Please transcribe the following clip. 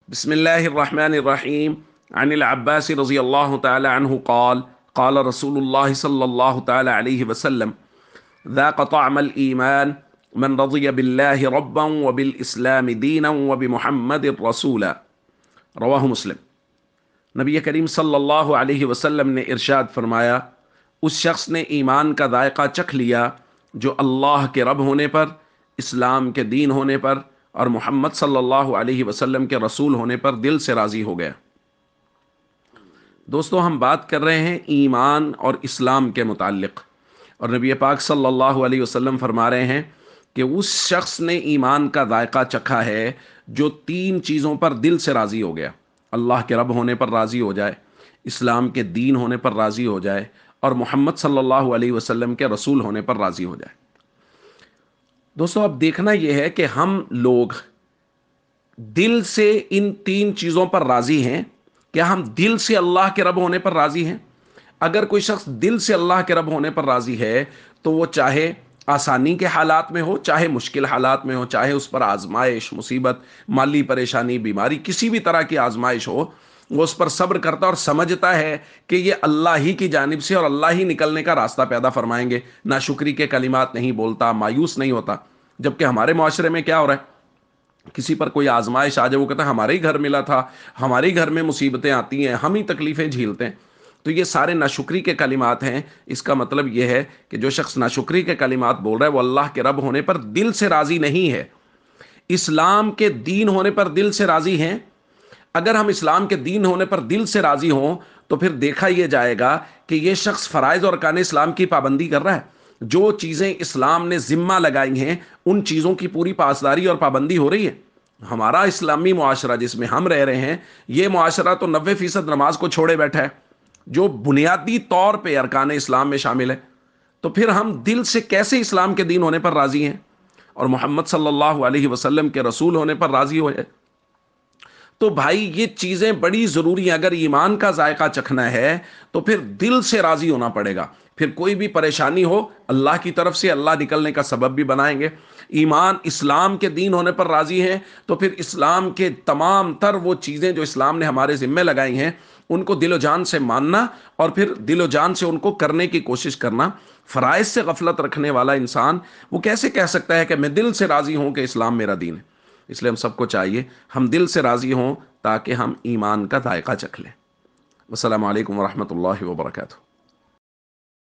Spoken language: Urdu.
بسم الله الرحمن الرحيم. عن العباس رضي الله تعالى عنه قال قال رسول الله صلى الله تعالى عليه وسلم: ذاق طعم الإيمان من رضي بالله ربا وبالإسلام دينا وبمحمد رسولا. رواہ مسلم۔ نبی کریم صلی اللہ علیہ وسلم نے ارشاد فرمایا، اس شخص نے ایمان کا ذائقہ چکھ لیا جو اللہ کے رب ہونے پر، اسلام کے دین ہونے پر اور محمد صلی اللہ علیہ وسلم کے رسول ہونے پر دل سے راضی ہو گیا۔ دوستو، ہم بات کر رہے ہیں ایمان اور اسلام کے متعلق، اور نبی پاک صلی اللہ علیہ وسلم فرما رہے ہیں کہ اس شخص نے ایمان کا ذائقہ چکھا ہے جو تین چیزوں پر دل سے راضی ہو گیا: اللہ کے رب ہونے پر راضی ہو جائے، اسلام کے دین ہونے پر راضی ہو جائے اور محمد صلی اللہ علیہ وسلم کے رسول ہونے پر راضی ہو جائے۔ دوستو، اب دیکھنا یہ ہے کہ ہم لوگ دل سے ان تین چیزوں پر راضی ہیں۔ کیا ہم دل سے اللہ کے رب ہونے پر راضی ہیں؟ اگر کوئی شخص دل سے اللہ کے رب ہونے پر راضی ہے تو وہ چاہے آسانی کے حالات میں ہو، چاہے مشکل حالات میں ہو، چاہے اس پر آزمائش، مصیبت، مالی پریشانی، بیماری، کسی بھی طرح کی آزمائش ہو، وہ اس پر صبر کرتا اور سمجھتا ہے کہ یہ اللہ ہی کی جانب سے اور اللہ ہی نکلنے کا راستہ پیدا فرمائیں گے۔ ناشکری کے کلمات نہیں بولتا، مایوس نہیں ہوتا۔ جبکہ ہمارے معاشرے میں کیا ہو رہا ہے؟ کسی پر کوئی آزمائش آ جائے، وہ کہتا ہے ہمارے ہی گھر ملا تھا، ہمارے ہی گھر میں مصیبتیں آتی ہیں، ہم ہی تکلیفیں جھیلتے ہیں۔ تو یہ سارے ناشکری کے کلمات ہیں۔ اس کا مطلب یہ ہے کہ جو شخص ناشکری کے کلمات بول رہا ہے وہ اللہ کے رب ہونے پر دل سے راضی نہیں ہے، اسلام کے دین ہونے پر دل سے راضی ہیں۔ اگر ہم اسلام کے دین ہونے پر دل سے راضی ہوں تو پھر دیکھا یہ جائے گا کہ یہ شخص فرائض اور ارکان اسلام کی پابندی کر رہا ہے۔ جو چیزیں اسلام نے ذمہ لگائی ہیں ان چیزوں کی پوری پاسداری اور پابندی ہو رہی ہے۔ ہمارا اسلامی معاشرہ جس میں ہم رہ رہے ہیں، یہ معاشرہ تو 90% نماز کو چھوڑے بیٹھا ہے، جو بنیادی طور پہ ارکان اسلام میں شامل ہے۔ تو پھر ہم دل سے کیسے اسلام کے دین ہونے پر راضی ہیں اور محمد صلی اللہ علیہ وسلم کے رسول ہونے پر راضی ہوئے؟ تو بھائی، یہ چیزیں بڑی ضروری ہیں۔ اگر ایمان کا ذائقہ چکھنا ہے تو پھر دل سے راضی ہونا پڑے گا۔ پھر کوئی بھی پریشانی ہو، اللہ کی طرف سے اللہ نکلنے کا سبب بھی بنائیں گے۔ ایمان اسلام کے دین ہونے پر راضی ہیں تو پھر اسلام کے تمام تر وہ چیزیں جو اسلام نے ہمارے ذمہ لگائی ہیں ان کو دل و جان سے ماننا اور پھر دل و جان سے ان کو کرنے کی کوشش کرنا۔ فرائض سے غفلت رکھنے والا انسان وہ کیسے کہہ سکتا ہے کہ میں دل سے راضی ہوں کہ اسلام میرا دین ہے؟ اس لیے ہم سب کو چاہیے ہم دل سے راضی ہوں تاکہ ہم ایمان کا ذائقہ چکھ لیں۔ السلام علیکم ورحمۃ اللہ وبرکاتہ۔